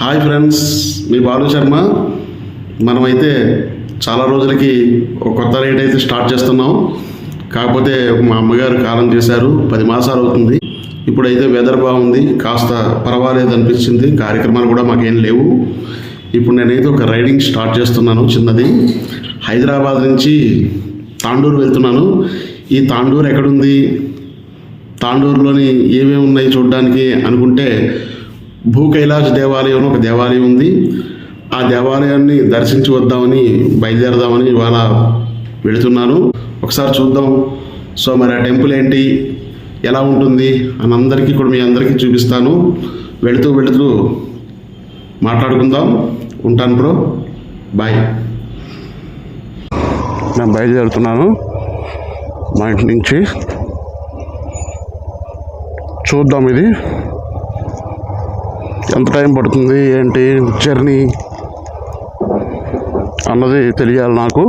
Hi friends, మీ బాలు శర్మ. మనమైతే చాలా రోజులకి ఒక కొత్త రైడ్ అయితే స్టార్ట్ చేస్తున్నాం. కాకపోతే మా అమ్మగారు కాలం చేశారు, 10 మాసాలు అవుతుంది. ఇప్పుడైతే వెదర్ బాగుంది, కాస్త పర్వాలేదు అనిపించింది. కార్యక్రమాలు కూడా మాకేం లేవు. ఇప్పుడు నేనైతే ఒక రైడింగ్ స్టార్ట్ చేస్తున్నాను, చిన్నది. హైదరాబాద్ నుంచి తాండూరు వెళ్తున్నాను. ఈ తాండూరు ఎక్కడుంది, తాండూరులోని ఏమేమి ఉన్నాయి చూడడానికి అనుకుంటే భూ కైలాస దేవాలయం ఒక దేవాలయం ఉంది. ఆ దేవాలయాన్ని దర్శించి వద్దామని బయలుదేరదామని ఇవాళ వెళుతున్నాను. ఒకసారి చూద్దాం. సో మరి ఆ టెంపుల్ ఏంటి, ఎలా ఉంటుంది అని అందరికీ కూడా మీ అందరికీ చూపిస్తాను. వెళుతూ వెళుతూ మాట్లాడుకుందాం. ఉంటాను బ్రో, బాయ్. నేను బయలుదేరుతున్నాను మా ఇంటి నుంచి. చూద్దాం ఇది ఎంత టైం పడుతుంది, ఏంటి జర్నీ అన్నది తెలియాలి నాకు.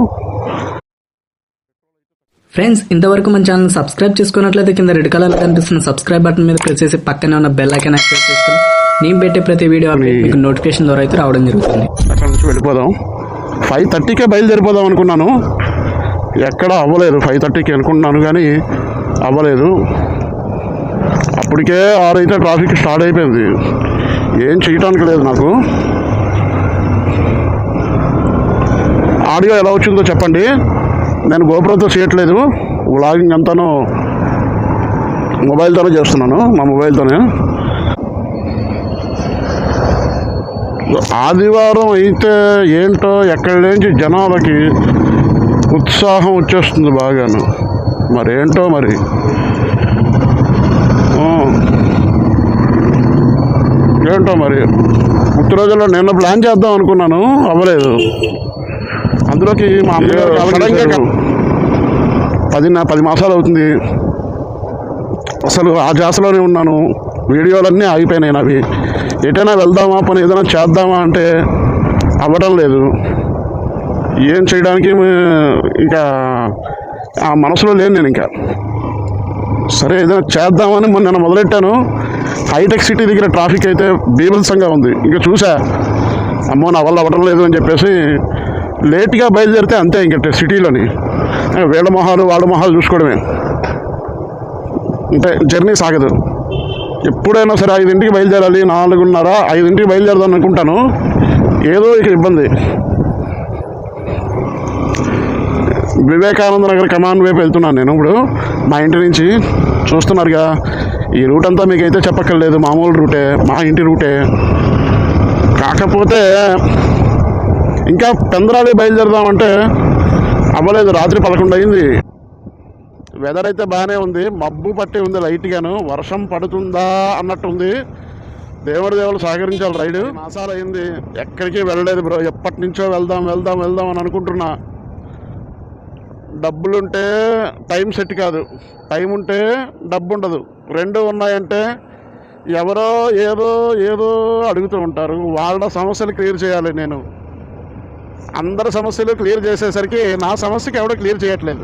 ఫ్రెండ్స్, ఇంతవరకు మన ఛానల్ సబ్స్క్రైబ్ చేసుకున్నట్లయితే కింద రెడ్ కలర్ కనిపిస్తున్న సబ్స్క్రైబ్ బటన్ మీద ప్రెస్ చేసి పక్కనే ఉన్న బెల్ ఐకాన్ యాక్టివేట్ చేసుకుని నేను పెట్టే ప్రతి వీడియో మీకు నోటిఫికేషన్ ద్వారా అయితే రావడం జరుగుతుంది. అక్కడ నుంచి వెళ్ళిపోదాం. 5:30కే బయలుదేరిపోదాం అనుకున్నాను, ఎక్కడ అవ్వలేదు. 5:30కి అనుకుంటున్నాను కానీ అవ్వలేదు. అప్పటికే 6 అయితే ట్రాఫిక్ స్టార్ట్ అయిపోయింది. ఏం చేయటానికి లేదు నాకు. ఆడియో ఎలా వచ్చిందో చెప్పండి. నేను గోప్రోతో చేయట్లేదు, వ్లాగింగ్ అంతాను మొబైల్తోనే చేస్తున్నాను, మా మొబైల్తోనే. ఆదివారం అయితే ఏంటో ఎక్కడి నుంచి జనాలకి ఉత్సాహం వచ్చేస్తుంది బాగాను. మరేంటో మరి. ఏంటో మరి. 3 రోజుల్లో నిన్న ప్లాన్ చేద్దాం అనుకున్నాను, అవ్వలేదు. అందులోకి మా అమ్మగారు 10 మాసాలు అవుతుంది. అసలు ఆ జాసలోనే ఉన్నాను. వీడియోలన్నీ ఆగిపోయినాయి నావి. ఎటైనా వెళ్దామా, పని ఏదైనా చేద్దామా అంటే అవ్వడం లేదు. ఏం చేయడానికి ఇంకా ఆ మనసులో లేను నేను. ఇంకా సరే ఏదైనా చేద్దామని మొన్న మొదలెట్టాను. హైటెక్ సిటీ దగ్గర ట్రాఫిక్ అయితే బీభత్సంగా ఉంది. ఇంకా చూసా, అమ్మో నా వల్ల అవ్వడం లేదు అని చెప్పేసి లేట్గా బయలుదేరితే అంతే. ఇంకా సిటీలోని వీళ్ళ మొహాలు వాళ్ళ మొహాలు చూసుకోవడమే, అంటే జర్నీ సాగదు. ఎప్పుడైనా సరే 5ంటికి బయలుదేరాలి, 4:30, 5ంటికి బయలుదేరదాం అనుకుంటాను. ఏదో ఇక ఇబ్బంది. వివేకానంద నగర్ కమాన్ వైపు వెళ్తున్నాను నేను ఇప్పుడు మా ఇంటి నుంచి. చూస్తున్నారుగా, ఈ రూట్ అంతా మీకైతే చెప్పక్కర్లేదు, మామూలు రూటే, మా ఇంటి రూటే. కాకపోతే ఇంకా పెందరాళి బయలుదేరదామంటే అవ్వలేదు. రాత్రి 11 అయింది. వెదర్ అయితే బాగానే ఉంది, మబ్బు పట్టి ఉంది లైట్గాను. వర్షం పడుతుందా అన్నట్టుంది. దేవుడు సహకరించాలి. రైడ్ మాసాలు అయింది, ఎక్కడికి వెళ్ళలేదు బ్రో. ఎప్పటి నుంచో వెళ్దాం వెళ్దాం వెళ్దాం అని అనుకుంటున్నా. డబ్బులుంటే టైం సెట్ కాదు, టైం ఉంటే డబ్బు ఉండదు. 2 ఉన్నాయంటే ఎవరో ఏదో ఏదో అడుగుతూ ఉంటారు. వాళ్ళ సమస్యలు క్లియర్ చేయాలి నేను. అందరి సమస్యలు క్లియర్ చేసేసరికి నా సమస్యకి ఎవడో క్లియర్ చేయట్లేదు.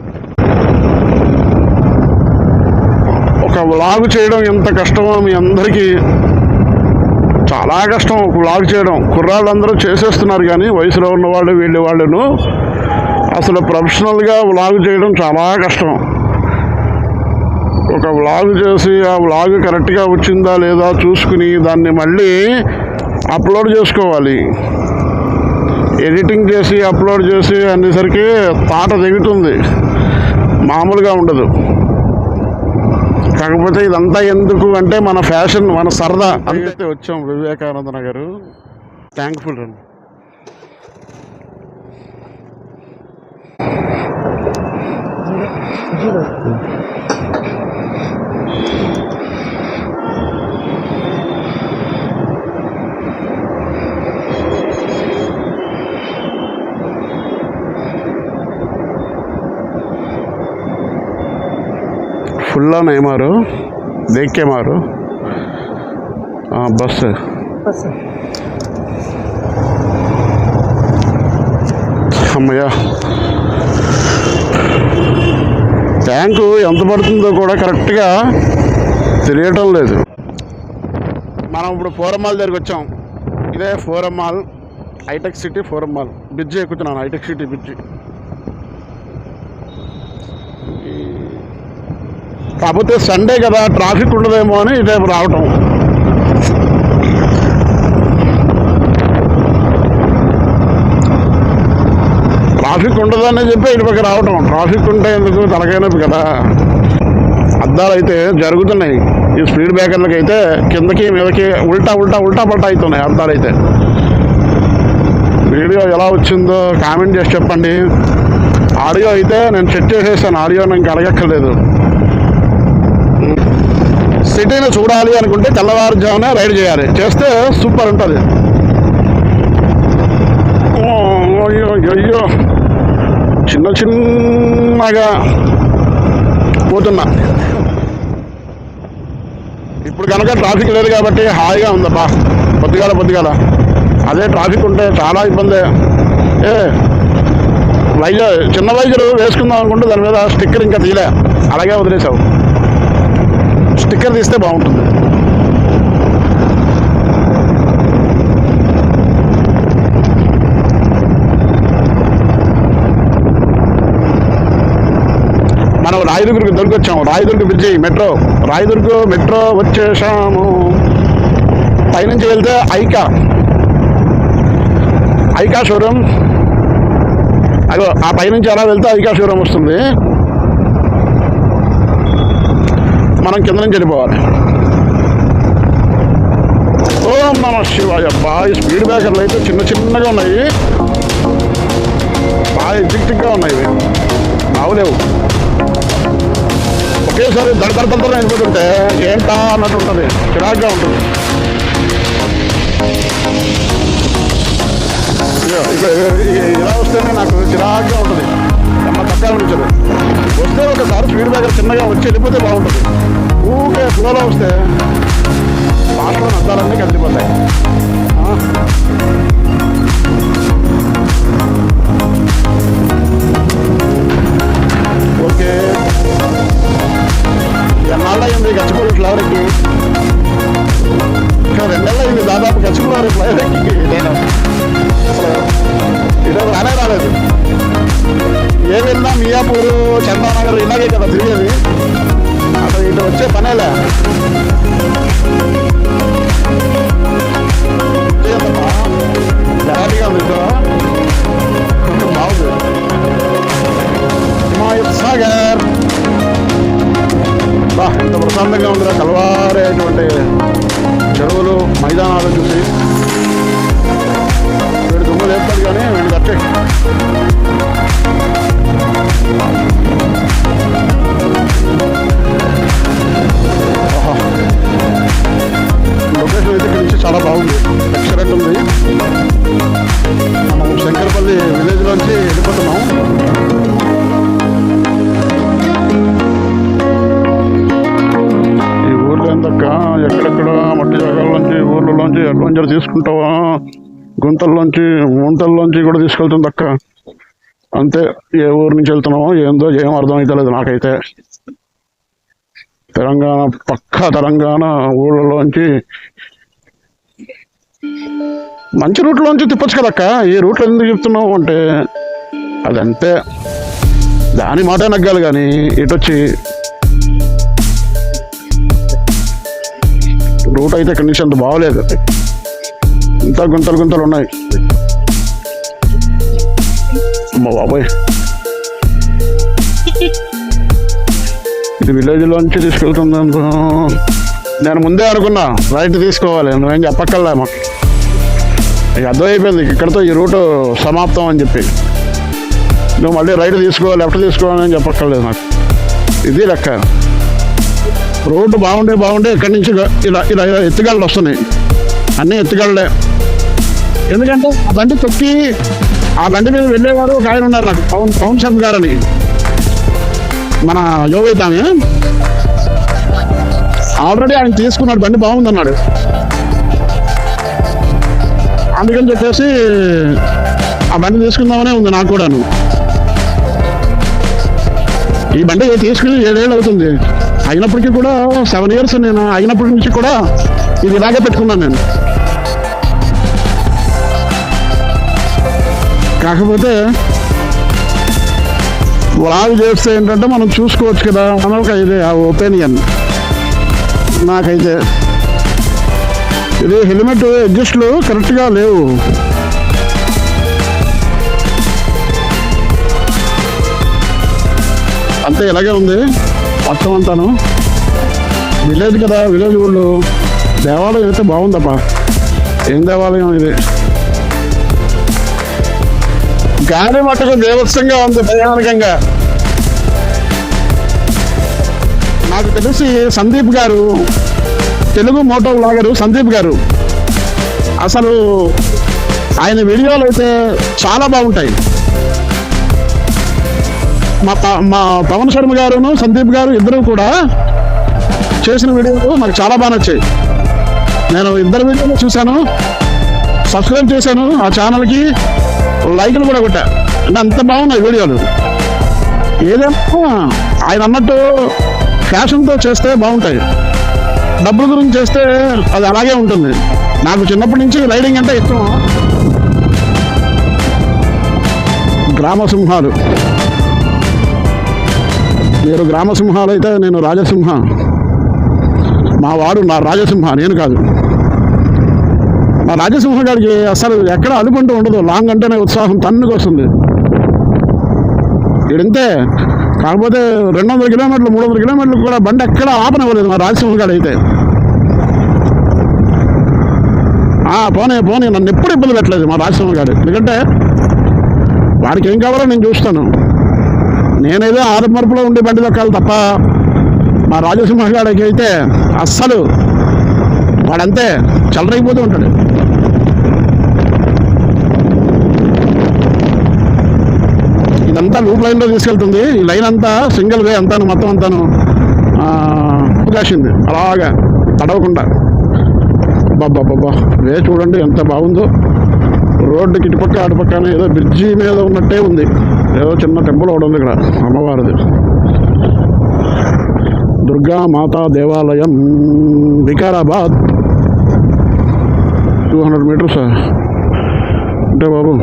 ఒక వ్లాగ్ చేయడం ఎంత కష్టమో మీ అందరికీ. చాలా కష్టం ఒక వ్లాగ్ చేయడం. కుర్రాళ్ళందరూ చేసేస్తున్నారు కానీ వయసులో ఉన్నవాళ్ళు వాళ్ళను అసలు ప్రొఫెషనల్గా వ్లాగ్ చేయడం చాలా కష్టం. ఒక వ్లాగ్ చేసి ఆ వ్లాగ్ కరెక్ట్గా వచ్చిందా లేదా చూసుకుని దాన్ని మళ్ళీ అప్లోడ్ చేసుకోవాలి. ఎడిటింగ్ చేసి అప్లోడ్ చేసి అనేసరికి తాట దిగుతుంది, మామూలుగా ఉండదు. కాకపోతే ఇదంతా ఎందుకు అంటే మన ఫ్యాషన్, మన సరదా. అందుకైతే వచ్చాం వివేకానంద నగర్. థ్యాంక్ఫుల్ అండి. फुल्ला नहीं मारो, देख के मारो. हाँ बस అమ్మయ్యా. ట్యాంకు ఎంత పడుతుందో కూడా కరెక్ట్గా తెలియటం లేదు. మనం ఇప్పుడు పోరమాల దగ్గరికి వచ్చాం. ఇదే forum mall, hitech city forum mall bridge ఎక్కుతున్నాను, హైటెక్ సిటీ బ్రిడ్జి. కాకపోతే సండే కదా ట్రాఫిక్ ఉండదేమో అని ఇదే రావటం. ట్రాఫిక్ ఉండదని చెప్పి ఇటుపక్క రావటం. ట్రాఫిక్ ఉంటే ఎందుకు తలకైనవి కదా. అద్దాలు అయితే జరుగుతున్నాయి, ఈ స్పీడ్ బ్రేకర్లకి అయితే కిందకి మీదకి ఉల్టా ఉల్టా ఉల్టా పల్టా అవుతున్నాయి అద్దాలు అయితే. వీడియో ఎలా వచ్చిందో కామెంట్ చేసి చెప్పండి. ఆడియో అయితే నేను సెట్ చేసేసాను, ఆడియో నాకు అడగక్కర్లేదు. సిటీని చూడాలి అనుకుంటే తెల్లవారుజామున రైడ్ చేయాలి, చేస్తే సూపర్ ఉంటుంది. అయ్యో చిన్న చిన్నగా పోతున్నా. ఇప్పుడు కనుక ట్రాఫిక్ లేదు కాబట్టి హాయిగా ఉందబ్బా. పొద్దుగాల అదే ట్రాఫిక్ ఉంటే చాలా ఇబ్బంది. చిన్న వైజర్ వేసుకుందాం అనుకుంటే దాని మీద స్టిక్కర్ ఇంకా తీలే, అలాగే వదిలేసావు. స్టిక్కర్ తీస్తే బాగుంటుంది. మనం రాయదుర్గకి దొరికొచ్చాము. రాయదుర్గ బ్రిడ్జి రాయదుర్గ మెట్రో వచ్చేసాము. పైనుంచి వెళ్తే ఐకా షోరూమ్, అదో ఆ పైనుంచి అలా వెళ్తే ఐకా షోరూమ్ వస్తుంది. మనం కింద నుంచి వెళ్ళిపోవాలి. ఓం నమ శివాయ. బాగా స్పీడ్ బ్రేకర్లు అయితే చిన్నగా ఉన్నాయి, బాగా ఎగ్జిక్టివ్గా ఉన్నాయి. ఇవి బాగులేవు. ఒకేసారి దడదడదడ వెళ్ళిపోతుంటే ఏంటా అన్నట్టు ఉంటుంది, చిరాగ్గా ఉంటుంది. ఇలా వస్తేనే నాకు చిరాగ్గా ఉంటుంది, అమ్మ పక్కన నుంచదు. వస్తే ఒకసారి స్పీడ్ బ్రేకర్ చిన్నగా వచ్చి వెళ్ళిపోతే బాగుంటుంది. ఊకే ఫ్లోలో వస్తే పాటలో అద్దాలన్నీ కదిలిపోతాయి. ఓకే, ఎన్నాళ్ళు అయింది గచ్చిపూడి ఫ్లవర్ ఎక్కి? ఇంకా 2 నెలలు అయింది దాదాపు గచ్చిపూడి ఫ్లవర్ ఎక్కి. నేను అసలు ఈరోజు రాలేదు. ఏ వెళ్ళినా మియాపూరు, చందానగర్ ఇలాగే కదా తిరిగేది. అసలు ఇటు వచ్చే పనేలే. వెరైటీగా ఉంది ఇక్కడ, బాగుంది. హిమాయత్ సాగర్ బా ఎంత ప్రశాంతంగా ఉందిరా. కలవారేటువంటి చెరువులు, మైదానాలు చూసి వీడు దుమ్ము లేపుతాడు కానీ వీడు కట్టే. లొకేషన్ అయితే ఇక్కడ నుంచి చాలా బాగుంది, ఎక్సలెంట్ ఉంది. మనం శంకరపల్లి విలేజ్లోంచి వెళ్ళిపోతున్నాం. ఈ ఊర్లో ఎంతక్క ఎక్కడెక్కడ మట్టి జాగాల్లోంచి ఊర్లలోంచి అడ్వెంచర్ తీసుకుంటావా, గుంతల్లోంచి ముంతల్లోంచి కూడా తీసుకెళ్తుంది అక్క. అంతే, ఏ ఊరు నుంచి వెళ్తున్నామో ఏందో ఏం అర్థం అయితే లేదు నాకైతే. తెలంగాణ పక్కా తెలంగాణ ఊళ్ళలోంచి మంచి రూట్లోంచి తిప్పచ్చు కదక్క. ఈ రూట్లో ఎందుకు చెప్తున్నావు అంటే అదంతే, దాని మాట నగ్గాలి. కానీ ఇటు వచ్చి రూట్ అయితే కండిషన్ అంత బాగోలేదు, ఇంత గుంతలు ఉన్నాయి. అమ్మ బాబోయ్, ఇది విలేజ్లోంచి తీసుకెళ్తుంది. నేను ముందే అనుకున్నా రైట్ తీసుకోవాలి, నువ్వేం చెప్పక్కర్లే. మాకు ఇక అర్థమైపోయింది ఇక్కడితో ఈ రూటు సమాప్తం అని చెప్పి. నువ్వు మళ్ళీ రైట్ తీసుకోవాలి, లెఫ్ట్ తీసుకోవాలని చెప్పక్కర్లేదు నాకు. ఇది లెక్క. రోడ్డు బాగుండే ఇక్కడి నుంచి ఇలా ఎత్తుగళ్ళు వస్తున్నాయి, అన్నీ ఎత్తుగళ్ళే. ఎందుకంటే ఆ బండి తొక్కి ఆ బండి మీద వెళ్ళేవారు ఒక ఆయన ఉన్నారు నాకు, పవన్ శంకర్ గారని, మన యోగైతామే. ఆల్రెడీ ఆయన తీసుకున్నాడు, బండి బాగుందన్నాడు. అందుకని చెప్పేసి ఆ బండి తీసుకుందామనే ఉంది నాకు కూడాను. ఈ బండి తీసుకుని 7 ఏళ్ళు అవుతుంది. అయినప్పటికీ కూడా 7 years నేను అయినప్పటి నుంచి కూడా ఇది ఇలాగే పెట్టుకున్నాను నేను. కాకపోతే వ్లాగ్ చేస్తే ఏంటంటే మనం చూసుకోవచ్చు కదా అని ఒక ఇది ఆ ఒపీనియన్ నాకైతే. ఇది హెల్మెట్ అడ్జస్ట్లు కరెక్ట్గా లేవు. అంతే ఇలాగే ఉంది మొత్తం అంతాను. విలేజ్ కదా, విలేజ్ ఊళ్ళు. దేవాలయం అయితే బాగుందప్పా. ఏం దేవాలయం ఇది. గాలి మట్టుకు దేవస్థంగా ఉంది, భయానకంగా. నాకు తెలిసి సందీప్ గారు, తెలుగు మోటో వ్లాగరు సందీప్ గారు, అసలు ఆయన వీడియోలు అయితే చాలా బాగుంటాయి. మా పవన్ శర్మ గారును సందీప్ గారు ఇద్దరు కూడా చేసిన వీడియోలు నాకు చాలా బాగా నచ్చాయి. నేను ఇద్దరు వీడియోలు చూశాను, సబ్స్క్రైబ్ చేశాను, ఆ ఛానల్కి లైకులు కూడా కొట్టా. అంటే అంత బాగున్నాయి వీడియోలు. ఏదైనా ఆయన అన్నట్టు ఫ్యాషన్తో చేస్తే బాగుంటాయి, డబ్బుల గురించి చేస్తే అది అలాగే ఉంటుంది. నాకు చిన్నప్పటి నుంచి రైడింగ్ అంటే ఇష్టం. గ్రామసింహాలు, మీరు గ్రామసింహాలు అయితే నేను రాజసింహ. మా వాడు నా రాజసింహ, నేను కాదు. నా రాజసింహ గారికి అసలు ఎక్కడ అదుపుంటూ ఉండదు. లాంగ్ అంటేనే ఉత్సాహం తన్నుకు వస్తుంది. ఇడంతే. కాకపోతే 200 కిలోమీటర్లు 300 కిలోమీటర్లు కూడా బండి ఎక్కడ ఆపనివ్వలేదు మా రాజసింహ గారు అయితే. పోనీ నన్ను ఎప్పుడు ఇబ్బంది పెట్టలేదు మా రాజసింహ గారు. ఎందుకంటే వాడికి ఏం కావాలో నేను చూస్తాను. నేనేదో ఆరుమరుపులో ఉండి బండి దొక్కాలి తప్ప మా రాజసింహ గారికి అయితే అస్సలు వాడంతే చల్లరైపోతూ ఉంటాడు. ఇదంతా లూప్ లైన్లో తీసుకెళ్తుంది. ఈ లైన్ అంతా సింగిల్ వే అంతాను, మొత్తం అంతాను కాసింది అలాగా తడవకుండా. బాబా వే చూడండి ఎంత బాగుందో. రోడ్డుకి ఇటుపక్క అటుపక్కన ఏదో బ్రిడ్జి మీద ఉన్నట్టే ఉంది. ఏదో చిన్న టెంపుల్ ఒకటి ఉంది ఇక్కడ, అమ్మవారిది. దుర్గా మాతా దేవాలయం, వికారాబాద్. 200 మీటర్స్ అంటే బాబు.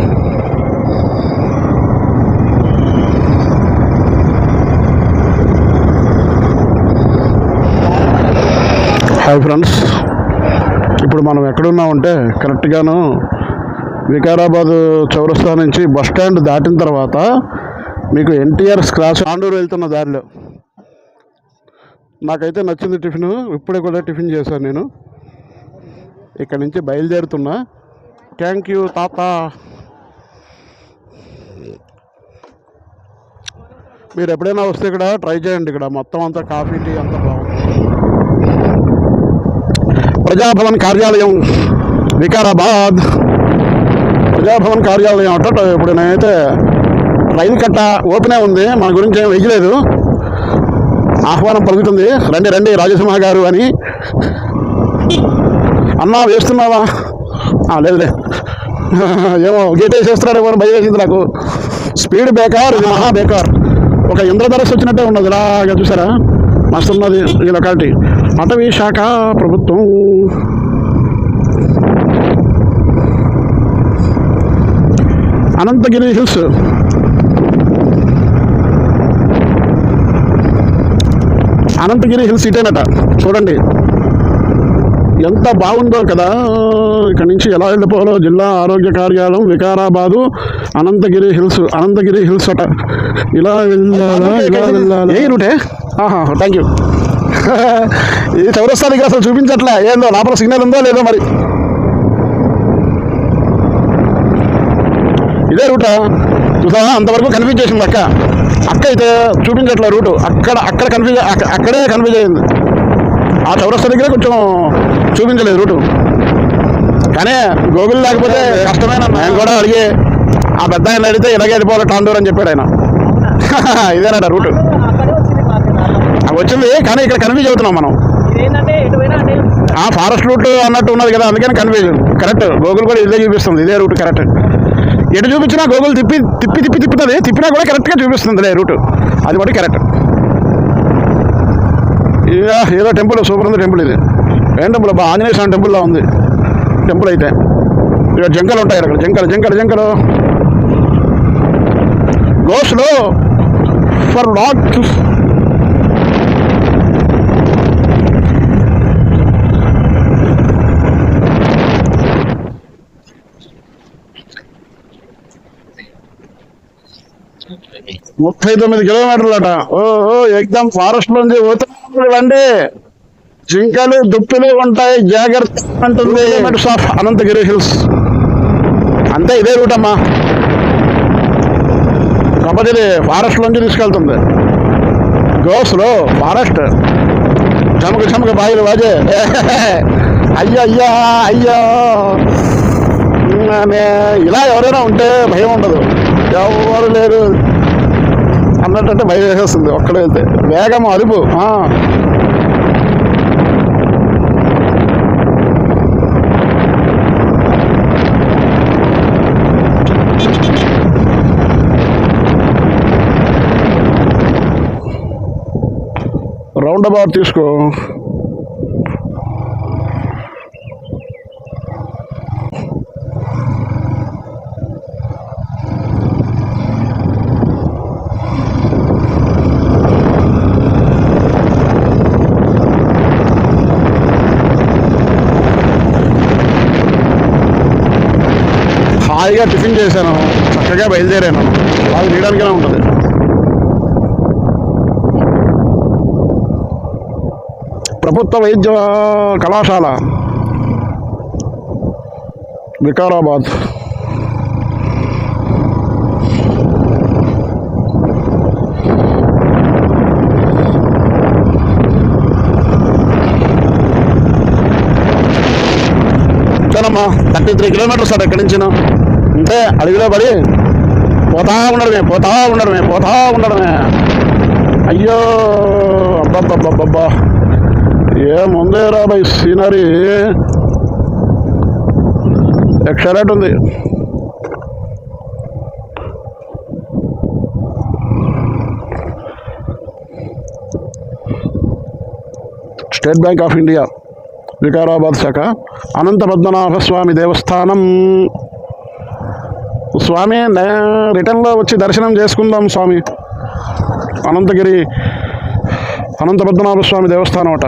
హాయ్ ఫ్రెండ్స్, ఇప్పుడు మనం ఎక్కడున్నామంటే కరెక్ట్గాను వికారాబాద్ చౌరస్తా నుంచి బస్ స్టాండ్ దాటిన తర్వాత మీకు ఎన్టీఆర్ స్క్రాచ్ ఆండూరు వెళ్తున్న దారిలో. నాకైతే నచ్చింది టిఫిన్. ఇప్పుడే కూడా టిఫిన్ చేశాను నేను. ఇక్కడి నుంచి బయలుదేరుతున్నా. థ్యాంక్ యూ తాత. మీరు ఎప్పుడైనా వస్తే ఇక్కడ ట్రై చేయండి. ఇక్కడ మొత్తం అంతా కాఫీ టీ అంతా బాగుంది. ప్రజాభవన్ కార్యాలయం వికారాబాద్. ప్రజాభవన్ కార్యాలయం అట్ట ఇప్పుడు నేనైతే రైలు కట్ట ఓపెనే ఉంది. మన గురించి ఏం వెయ్యలేదు. ఆహ్వానం పలుకుతుంది, రండి రండి రాజసింహ గారు అని. అన్నా వేస్తున్నావా? లేదులే, ఏమో గేట్ వేసేస్తున్నాడేమో భయం వేసింది నాకు. స్పీడ్ బేకార్, ఇది మహా బేకార్. ఒక ఇంద్రధరస్సు వచ్చినట్టే ఉన్నది. ఇలాగా చూసారా, మస్తు ఉన్నది ఈ లొకాలిటీ. అటవీ శాఖ ప్రభుత్వం. అనంతగిరి హిల్స్. అనంతగిరి హిల్స్ ఇటేనట. చూడండి ఎంత బాగుందో కదా. ఇక్కడ నుంచి ఎలా వెళ్ళిపోవాలో, జిల్లా ఆరోగ్య కార్యాలయం వికారాబాదు, అనంతగిరి హిల్స్. అనంతగిరి హిల్స్ అట. ఇలా వెళ్ళాలా, ఇలా వెళ్ళాలా? ఏ రూటే? Thank you. ఈ చౌరస్తా దగ్గర అసలు చూపించట్లే. ఏందో లోపల సిగ్నల్ ఉందో లేదో మరి. ఇదే రూటా? చూసావా, అంతవరకు కన్ఫ్యూజ్ చేసింది అక్క. అయితే చూపించట్లే రూటు. అక్కడే కన్ఫ్యూజ్ అయింది. ఆ చౌరస్తా దగ్గర కొంచెం చూపించలేదు రూటు. కానీ గూగుల్ లేకపోతే కష్టమైన. నేను కూడా అడిగి ఆ పెద్ద ఆయన అడిగితే ఇలాగే వెళ్ళిపోవాలి టాండూర్ అని చెప్పాడు ఆయన. ఇదేనట రూటు. వచ్చింది కానీ ఇక్కడ కన్ఫ్యూజ్ అవుతున్నాం మనం. ఫారెస్ట్ రూట్ అన్నట్టు ఉన్నది కదా, అందుకని కన్ఫ్యూజన్. కరెక్ట్, గూగుల్ కూడా ఇదే చూపిస్తుంది, ఇదే రూట్ కరెక్ట్. ఎటు చూపించినా గూగుల్ తిప్పుతుంది. తిప్పినా కూడా కరెక్ట్గా చూపిస్తుంది రూటు. అది కూడా కరెక్ట్. ఏదో టెంపుల్ సూపర్ ఉంది టెంపుల్. ఇది ఏం టెంపుల్? ఆంజనేయ స్వామి టెంపుల్లో ఉంది టెంపుల్ అయితే. ఇక్కడ జంకలు ఉంటాయి అక్కడ. జంకలు గో స్లో ఫర్ నాట్ 39 కిలోమీటర్లట. ఓ ఎగ్జామ్ ఫారెస్ట్ నుంచి పోతుందండి. జింకలు దుప్పులు ఉంటాయి, జాగ్రత్త అంటుంది. ఆఫ్ అనంతగిరి హిల్స్ అంతే, ఇదే రూట్ అమ్మా. కాకపోతే ఇది ఫారెస్ట్ నుంచి తీసుకెళ్తుంది. గోస్లో ఫారెస్ట్ చమక చమక బాయిలు వాజే. అయ్యో అయ్యా అయ్యో, ఇలా ఎవరైనా ఉంటే భయం ఉండదు. ఎవరు లేరు అన్నట్టు భయం వేసేస్తుంది ఒక్కడే వెళ్తే. వేగం అదుపు. రౌండ్ అబౌట్ తీసుకో. హాయిగా టిఫిన్ చేశాను, చక్కగా బయలుదేరాను. వాళ్ళు తీయడానికైనా ఉంటుంది. ప్రభుత్వ వైద్య కళాశాల వికారాబాద్. చాలమ్మా, 33 కిలోమీటర్స్ సార్ ఎక్కడి నుంచి. అంటే అడవిలో పడి పోతా ఉండడమే. అయ్యో అబ్బబ్బబ్బబ్బా, ఏముంది రాబాయ్ సీనరీ, ఎక్సలెంట్ ఉంది. State bank of India Vikarabad శాఖ, అనంత పద్మనాభ స్వామి దేవస్థానం. స్వామి రిటర్న్లో వచ్చి దర్శనం చేసుకుందాం స్వామి. అనంతగిరి అనంత పద్మనాభ స్వామి దేవస్థానం అట.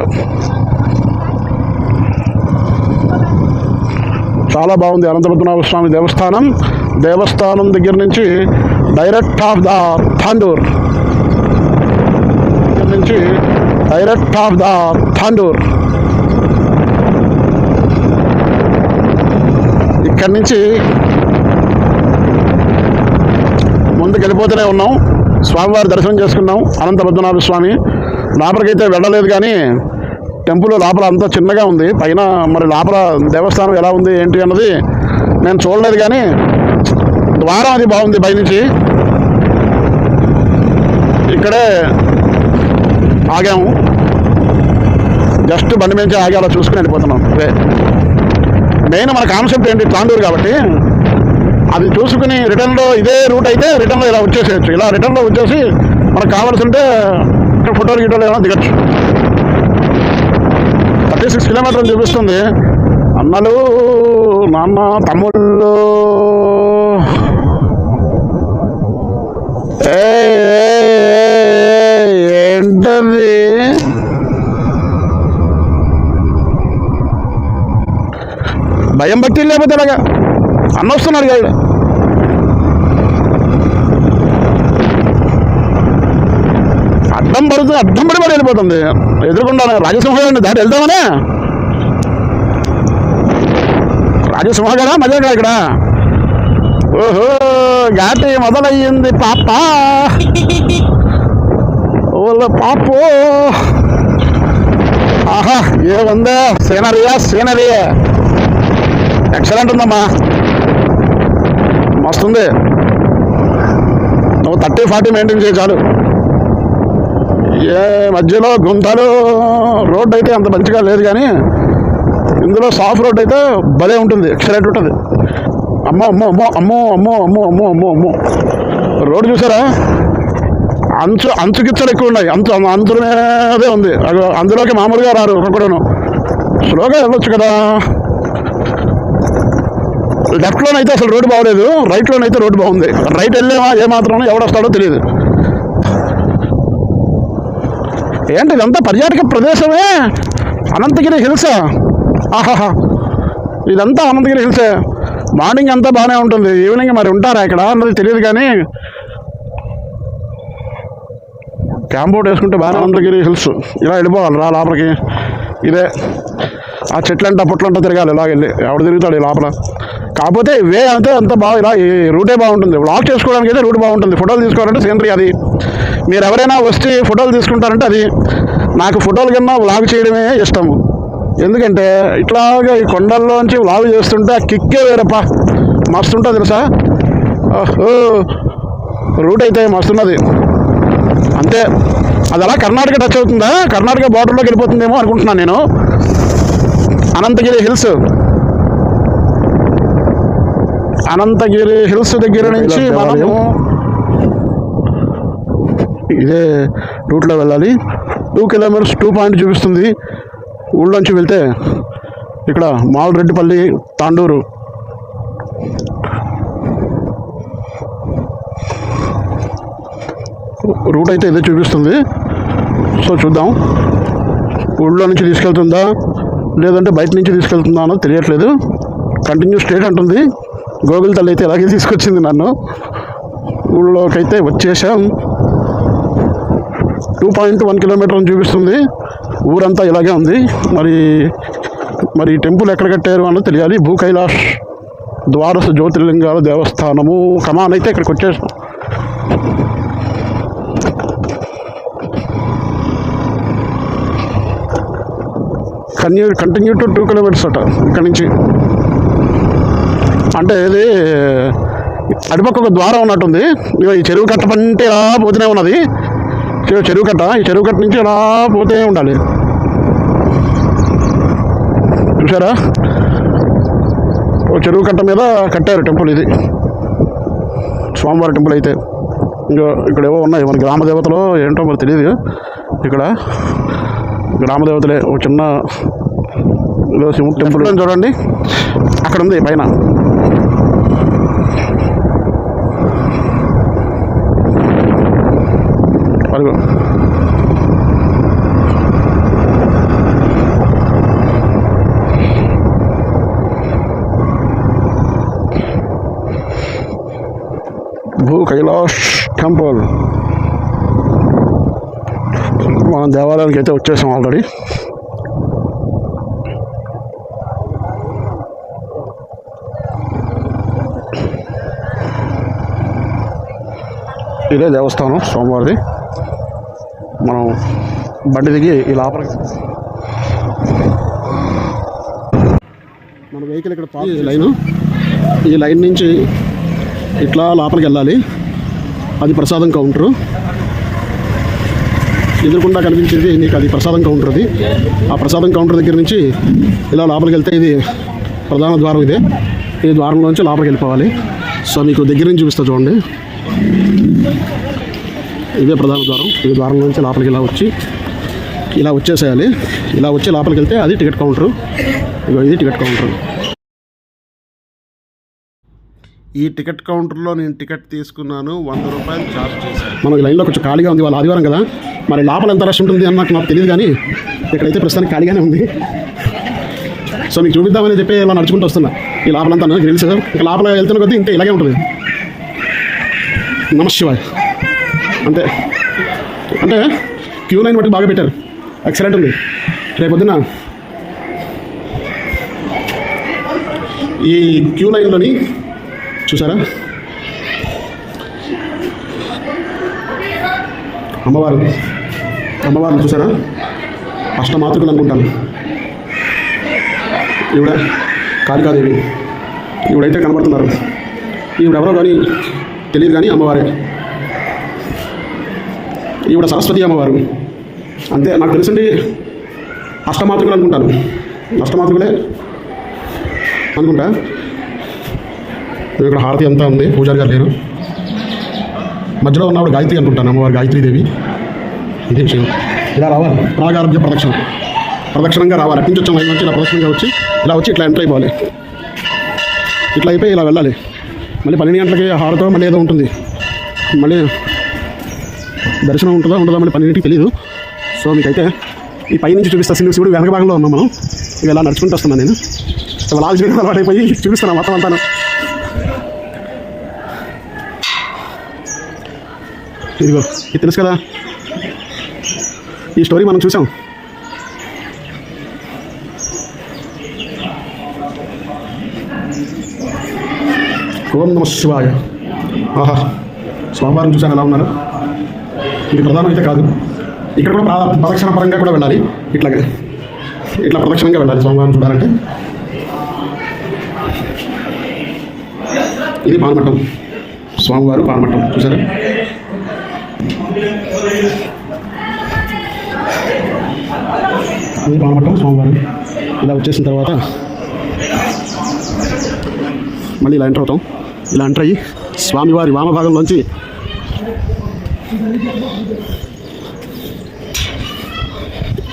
చాలా బాగుంది అనంత పద్మనాభ స్వామి దేవస్థానం. దేవస్థానం దగ్గర నుంచి డైరెక్ట్ ఆఫ్ ద థాండూర్ ఇక్కడి నుంచి ముందుకు వెళ్ళిపోతూనే ఉన్నాం. స్వామివారి దర్శనం చేసుకున్నాం అనంత పద్మనాభ స్వామి. లోపలికైతే వెళ్ళలేదు, కానీ టెంపుల్ లోపల అంతా చిన్నగా ఉంది. పైన మరి లోపల దేవస్థానం ఎలా ఉంది ఏంటి అన్నది నేను చూడలేదు, కానీ ద్వారం అది బాగుంది. పైనుంచి ఇక్కడే ఆగాము, జస్ట్ బండి మీద ఆగి అలా చూసుకుని వెళ్ళిపోతున్నాం. మెయిన్ మన కాన్సెప్ట్ ఏంటి, తాండూరు కాబట్టి అది చూసుకుని రిటర్న్లో ఇదే రూట్ అయితే రిటర్న్లో ఇలా వచ్చేసేయచ్చు. ఇలా రిటర్న్లో వచ్చేసి మనకు కావాల్సి ఉంటే ఇక్కడ ఫోటోలు ఏమైనా దిగచ్చు. 36 కిలోమీటర్లు చూపిస్తుంది. అన్నలు, నాన్న, తమ్ముళ్ళు, ఏంటది భయం భక్తి లేకపోతే ఇలాగా అన్న వస్తున్నారు కదా. అడ్డం పడి వెళ్ళిపోతుంది. ఎదురుకుండా రాజసింహ దాటి వెళ్దామనే. రాజసింహ కదా మధ్య ఇక్కడ. ఓహో, ఘాటి మొదలయ్యింది పాప. ఓ పాపో, ఆహా ఏముందా సీనరీ ఎక్సలెంట్ ఉందమ్మా, మస్తుంది. నువ్వు 30-40 మెయింటైన్ చేయ చాలు. ఏ మధ్యలో గుంతలు, రోడ్డు అయితే అంత మంచిగా లేదు, కానీ ఇందులో సాఫ్ట్ రోడ్ అయితే భలే ఉంటుంది, ఎక్సలెంట్ ఉంటుంది. అమ్మో అమ్మో అమ్మో అమ్మో అమ్మో అమ్మో అమ్మో అమ్మో అమ్మో, రోడ్డు చూసారా, అంచుకిచ్చలు ఎక్కువ ఉన్నాయి. అంచుల మీదే ఉంది. అందులోకి మామూలుగా రారు ఒక్కొక్కడను. స్లోగా వెళ్ళొచ్చు కదా. లెఫ్ట్లోనైతే అసలు రోడ్డు బాగోలేదు, రైట్లోనైతే రోడ్డు బాగుంది. రైట్ వెళ్ళేమా ఏమాత్రం ఎవడొస్తాడో తెలియదు. ఏంటి ఇదంతా పర్యాటక ప్రదేశమే, అనంతగిరి హిల్సా? ఆహాహా, ఇదంతా అనంతగిరి హిల్సే. మార్నింగ్ అంతా బాగానే ఉంటుంది, ఈవినింగ్ మరి ఉంటారా ఇక్కడ అన్నది తెలియదు. కానీ క్యాంప్ అవుట్ వేసుకుంటే బాగా అనంతగిరి హిల్స్ ఇలా వెళ్ళిపోవాలి రా లోపలికి. ఇదే ఆ చెట్లంట పుట్లంట తిరగాలి, ఇలా వెళ్ళి ఎవడు తిరుగుతాడు ఈ లోపల. కాకపోతే వే అంటే అంత బాగా ఇలా ఈ రూటే బాగుంటుంది. వ్లాగ్ చేసుకోవడానికి అయితే రూట్ బాగుంటుంది, ఫోటోలు తీసుకోవాలంటే సీనరీ అది. మీరు ఎవరైనా వస్తే ఫోటోలు తీసుకుంటారంటే అది. నాకు ఫోటోల కన్నా వ్లాగ్ చేయడమే ఇష్టము. ఎందుకంటే ఇట్లాగా ఈ కొండల్లోంచి వ్లాగ్ చేస్తుంటే ఆ కిక్కే వేరప్ప, మస్తుంటుంది తెలుసా. రూట్ అయితే మస్తున్నది. అంతే, అది అలా కర్ణాటక టచ్ అవుతుందా, కర్ణాటక బార్డర్లోకి వెళ్ళిపోతుందేమో అనుకుంటున్నాను నేను. అనంతగిరి హిల్స్, అనంతగిరి హిల్స్ దగ్గర నుంచి మనము ఇదే రూట్లో వెళ్ళాలి. 2 కిలోమీటర్స్ 2 పాయింట్ చూపిస్తుంది. ఊళ్ళోంచి వెళ్తే ఇక్కడ మాల్రెడ్డిపల్లి, తాండూరు. రూట్ అయితే ఇదే చూపిస్తుంది. సో చూద్దాం, ఊళ్ళో నుంచి తీసుకెళ్తుందా లేదంటే బయట నుంచి తీసుకెళ్తుందా అన్నది తెలియట్లేదు. కంటిన్యూ స్ట్రేట్ అంటుంది. గోగుల్ తల్లి అయితే ఇలాగే తీసుకొచ్చింది నన్ను. ఊళ్ళోకి అయితే వచ్చేసాం. 2.1 కిలోమీటర్ అని చూపిస్తుంది. ఊరంతా ఇలాగే ఉంది. మరి టెంపుల్ ఎక్కడ కట్టారు అన్నది తెలియాలి. భూ కైలాష్ ద్వారస జ్యోతిర్లింగాల దేవస్థానము. కమాన్ అయితే ఇక్కడికి వచ్చేసాం. కంటిన్యూ టు 2 కిలోమీటర్స్ అట ఇక్కడ నుంచి. అంటే ఇది అటుపక్క ఒక ద్వారం ఉన్నట్టుంది. ఈ చెరువు కట్ట పంటే ఇలా పోతూనే ఉన్నది. చెరువు కట్ట, ఈ చెరువు కట్ట నుంచి ఇలా పోతూనే ఉండాలి. చూసారా, ఓ చెరువు కట్ట మీద కట్టారు టెంపుల్. ఇది స్వామివారి టెంపుల్ అయితే. ఇంకా ఇక్కడ ఏవో ఉన్నాయి మన గ్రామ దేవతలు ఏంటో మరి తెలియదు. ఇక్కడ గ్రామదేవతలే. ఒక చిన్న శివుడు టెంపుల్ చూడండి, అక్కడ ఉంది పైన. అదిగో భూ కైలాష్ టెంపుల్. మనం దేవాలయానికి అయితే వచ్చేసాం ఆల్రెడీ. ఇదే దేవస్థానం సోమవారిది. మనం బండి దిగి ఈ లోపలికి మన వెహికల్ ఇక్కడ పార్క్ లైను. ఈ లైన్ నుంచి ఇట్లా లోపలికి వెళ్ళాలి. అది ప్రసాదం కౌంటరు. ఎదురుకుండా కనిపించేది నీకు అది ప్రసాదం కౌంటర్. అది ఆ ప్రసాదం కౌంటర్ దగ్గర నుంచి ఇలా లోపలికి వెళ్తే ఇది ప్రధాన ద్వారం. ఇదే ఈ ద్వారంలోంచి లోపలికి వెళ్ళిపోవాలి. సో మీకు దగ్గర నుంచి చూపిస్తా చూడండి. ఇదే ప్రధాన ద్వారం. ఈ ద్వారం నుంచి లోపలికి ఇలా వచ్చేసేయాలి. ఇలా వచ్చి లోపలికి వెళ్తే అది టికెట్ కౌంటరు. ఇది టికెట్ కౌంటర్. ఈ టికెట్ కౌంటర్లో నేను టికెట్ తీసుకున్నాను. 100 రూపాయలు ఛార్జ్ చేశాను. మనకి లైన్లో కొంచెం ఖాళీగా ఉంది, వాళ్ళ ఆదివారం కదా. మరి లోపల ఎంత రష్ ఉంటుంది అన్న నాకు తెలియదు, కానీ ఇక్కడైతే ప్రస్తుతానికి ఖాళీగానే ఉంది. సో మీకు చూపిద్దామని చెప్పి ఇలా నడుచుకుంటూ వస్తున్నా. ఈ లోపలంతా నాకు తెలుసు. ఇంకా లోపల వెళ్తున్న కొద్దీ ఇంకా ఇలాగే ఉంటుంది. నమశివాయ్. అంతే. అంటే క్యూ లైన్ బట్టి బాగా పెట్టారు. ఎక్సలెంట్ ఉంది. రేపొద్దున ఈ క్యూ లైన్లోని చూసారా అమ్మవారిని చూసారా? అష్టమాతృకులు అనుకుంటాను. ఈవిడ కాళికాదేవి. ఈవిడైతే కనబడుతున్నారు. ఈవిడెవరో కానీ తెలియదు, కానీ అమ్మవారే. ఈవిడ సరస్వతి అమ్మవారు. అంతే నాకు తెలిసింది. అష్టమాతృకులు అనుకుంటాను. అష్టమాతృకులే అనుకుంటా. ఇక్కడ హారతి అంతా ఉంది. పూజారి గారు లేరు. మధ్యలో ఉన్నప్పుడు గాయత్రి అనుకుంటాను. అమ్మవారు గాయత్రీదేవి. ఇదే విషయం. ఇలా రావాలి. ప్రాగారోగ్య ప్రదక్షిణంగా రావాలి. అటు నుంచి వచ్చాం. లైన్ నుంచి ఇలా ప్రదక్షిణంగా వచ్చి ఇలా ఇట్లా ఎంటర్ అయిపోవాలి. ఇట్లా అయిపోయి ఇలా వెళ్ళాలి. మళ్ళీ 12 గంటలకి హారతో మళ్ళీ ఏదో ఉంటుంది, మళ్ళీ దర్శనం ఉంటుందా ఉండదా మళ్ళీ 12కి తెలియదు. సో మీకైతే ఈ పైనుంచి చూపిస్తా. శివుడు వెనక భాగంలో ఉన్నాం మనం. ఇక ఇలా నడుచుకుంటూ వస్తున్నాను నేను. లాల్ చేయడం అలవాటైపోయి చూపిస్తాను మొత్తం అంతాను. ఇదిగో ఇది తెలుసు కదా, ఈ స్టోరీ మనం చూసాం. ఓం నమః శివాయ. ఆహా, స్వామివారిని చూశాను ఎలా ఉన్నారు. ఇది ప్రధానం అయితే కాదు, ఇక్కడ కూడా ప్రదక్షిణ పరంగా కూడా వెళ్ళాలి. ఇట్లా ప్రదక్షిణంగా వెళ్ళాలి స్వామివారిని చూడాలంటే. ఇది పాల్మట్టం, స్వామివారు పాల్మట్టం చూసారా. ఇది పాల్మట్టం స్వామివారు. ఇలా వచ్చేసిన తర్వాత మళ్ళీ ఇలా ఎంటర్ అవుతాం. ఇలా ఎంటర్ అయ్యి స్వామివారి వామభాగంలోంచి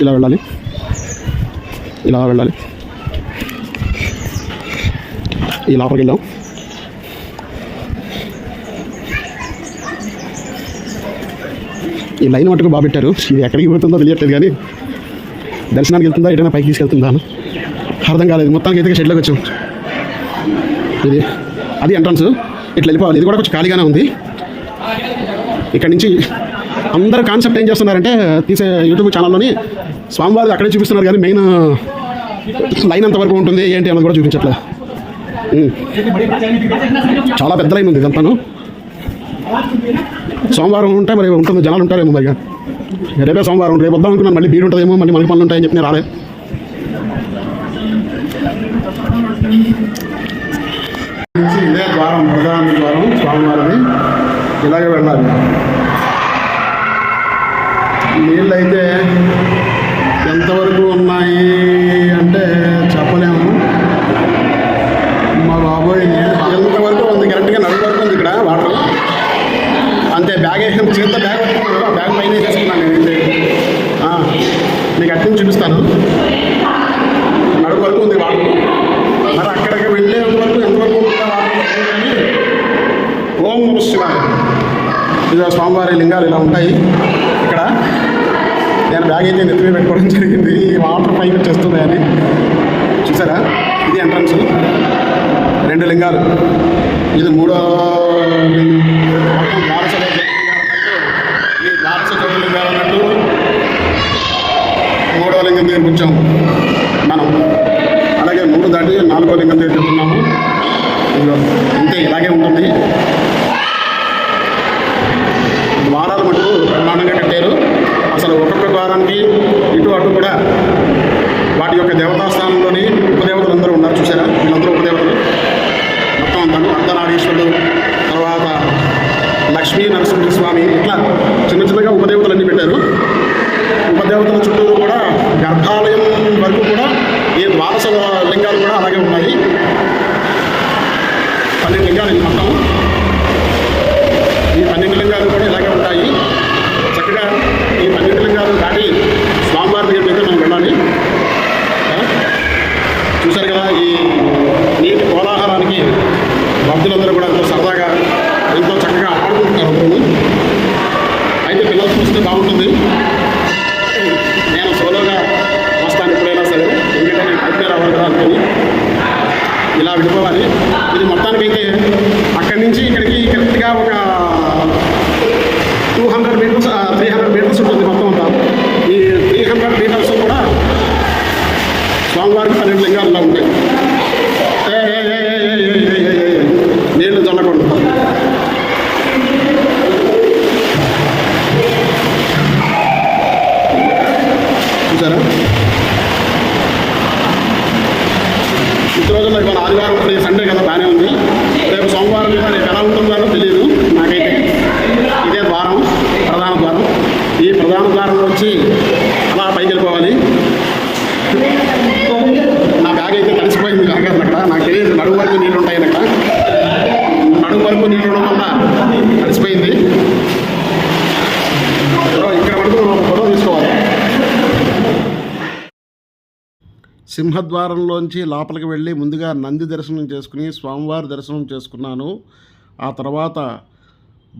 ఇలా వెళ్ళాలి. ఈ లోపలికి వెళ్ళాం. ఈ లైన్ మట్టుకు బాగా పెట్టారు. ఇది ఎక్కడికి పోతుందో తెలియట్లేదు, కానీ దర్శనానికి వెళ్తుందా ఎటైనా పైకి తీసుకెళ్తుందా అర్థం కాలేదు. మొత్తానికి అయితే షెడ్లోకి వచ్చాం. అది ఎంట్రన్స్. ఇట్లా వెళ్ళిపోవాలి. ఇది కూడా కొంచెం ఖాళీగానే ఉంది. ఇక్కడ నుంచి అందరు కాన్సెప్ట్ ఏం చేస్తున్నారంటే, తీసే యూట్యూబ్ ఛానల్లోని స్వామివారి అక్కడే చూపిస్తున్నారు, కానీ మెయిన్ లైన్ ఎంతవరకు ఉంటుంది ఏంటి అన్నది కూడా చూపించట్లేదు. చాలా పెద్ద లైన్ ఉంది ఇదంతాను. సోమవారం ఉంటే మరి ఉంటుంది, జనాలు ఉంటారేమో. మరి రేపే సోమవారం, రేపు వద్దాం అనుకున్నాను. మళ్ళీ భీడు ఉంటుందేమో, మళ్ళీ మనకి పనులు ఉంటాయని చెప్పి నేను రాలేదు. ఇదే ద్వారం, ప్రధాన ద్వారం స్వామివారిది. ఇలాగే వెళ్ళాలి. నీళ్ళు అయితే ఎంతవరకు ఉన్నాయి అంటే చెప్పలేము. మా బాబోయ్, ఎంతవరకు ఉంది, కరెక్ట్గా నడుము వరకు ఉంది ఇక్కడ వాటర్. అంతే. బ్యాగ్ వేసిన చేత బ్యాగ్ పైన వేసేసుకున్నాను నేనైతే. మీకు అట్టించి చూపిస్తాను. నడుము వరకు ఉంది వాటర్. మరి అక్కడికి వెళ్ళే వరకు ఎంతవరకు ఉంటుందా వాటర్. ఓం నమః శివాయ. ఇది స్వామివారి లింగాలు ఇలా ఉంటాయి ఇక్కడ. నేను బ్యాగ్ అయితే నెత్తిమీద పెట్టుకోవడం జరిగింది, ఈ వాటర్ పైకి వచ్చేస్తుంది అని. చూసారా, ఇది ఎంట్రన్స్. 2 లింగాలు. ఇది 3వ ద్వారస జ్యోతిర్లింగాలు అన్నట్టు 3వ లింగం దగ్గర కూర్చోం మనం. అలాగే 3 దాటి 4వ లింగం దగ్గర చెప్తున్నాము. ఇంతే, ఇలాగే ఉంటుంది. ద్వారాలు మటుకు బ్రహ్మాండంగా కట్టారు. అసలు ఒక్కొక్క ద్వారానికి ఇటు అటు కూడా వాటి యొక్క దేవతాస్థానంలోని ఉపదేవతలు అందరూ ఉన్నారు. చూసారా, వీళ్ళందరూ ఉపదేవతలు మొత్తం అంతాను. అర్ధనారీశ్వరుడు, తర్వాత లక్ష్మీ నరసింహస్వామి, ఇట్లా చిన్న చిన్నగా ఉపదేవతలన్నీ పెట్టారు. ఉపదేవతల చుట్టూరు కూడా గర్భాలయం వరకు కూడా ఈ ద్వాదశ లింగాలు కూడా అలాగే ఉన్నాయి. 12 లింగాలు ఇది మొత్తం. ఈ 12 లింగాలు కూడా ఇలాగే ఉంటాయి. చక్కగా ఈ 12 లింగాలు దాటి స్వామివారి దగ్గరికి అయితే మనం వెళ్ళాలి. చూశారు కదా, ఈ నీటి కోలాహలానికి భక్తులందరూ కూడా ఎంతో సరదాగా ఎంతో చక్కగా ఆడుకుంటున్నారు అందరూ. అయితే పిల్లలతో వస్తే బాగుంటుంది. నేను సోలోగా వస్తాను ఎప్పుడైనా సరే, ఎందుకంటే నేను పైకి రావాలి కదా అనుకుని ఇలా విడిపోవాలి. ఇది మొత్తానికైతే అక్కడి నుంచి ఇక్కడికి కరెక్ట్గా ఒక 200 మీటర్స్ 300 మీటర్స్ ఉంటుంది మొత్తం అంతా. ఈ 300 మీటర్స్ కూడా స్వామివారికి 12 లింగాలు ఇలా ఉంటాయి. నీళ్లు చల్లకూడదు. చూసారా, ఈ రోజుల్లో ఇవాళ ఆదివారం ఉంటుంది, సండే కదా, బాగానే ఉంది. రేపు సోమవారం రేపు ఎలా ఉంటుందో తెలియదు నాకైతే. ఇదే ద్వారం, ప్రధాన ద్వారం. ఈ ప్రధాన ద్వారంలో వచ్చి అలా పైకి వెళ్ళిపోవాలి. నా బ్యాగ్ అయితే తడిసిపోయింది అక్కడ. నాకు తెలియదు నడుము వరకు నీళ్ళు ఉంటాయని. అక్కడ నడుము వరకు నీళ్ళు ఉండడం వల్ల తడిసిపోయింది. ఇక్కడ వరకు ఫోటో తీసుకోవాలి. సింహద్వారంలోంచి లోపలికి వెళ్ళి ముందుగా నంది దర్శనం చేసుకుని స్వామివారి దర్శనం చేసుకున్నాను. ఆ తర్వాత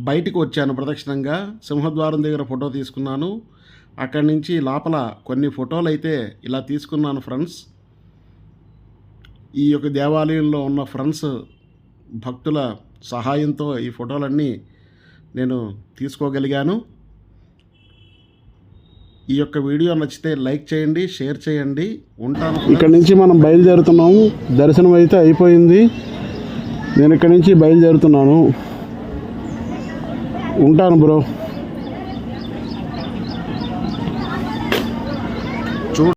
బయటికి వచ్చాను ప్రదక్షిణంగా. సింహద్వారం దగ్గర ఫోటో తీసుకున్నాను. అక్కడి నుంచి లోపల కొన్ని ఫోటోలు అయితే ఇలా తీసుకున్నాను ఫ్రెండ్స్. ఈ యొక్క దేవాలయంలో ఉన్న ఫ్రెండ్స్ భక్తుల సహాయంతో ఈ ఫోటోలన్నీ నేను తీసుకోగలిగాను. ఈ యొక్క వీడియో నచ్చితే లైక్ చేయండి, షేర్ చేయండి. ఉంటాను. ఇక్కడి నుంచి మనం బయలుదేరుతున్నాము. దర్శనం అయితే అయిపోయింది. నేను ఇక్కడి నుంచి బయలుదేరుతున్నాను. ఉంటాను బ్రో.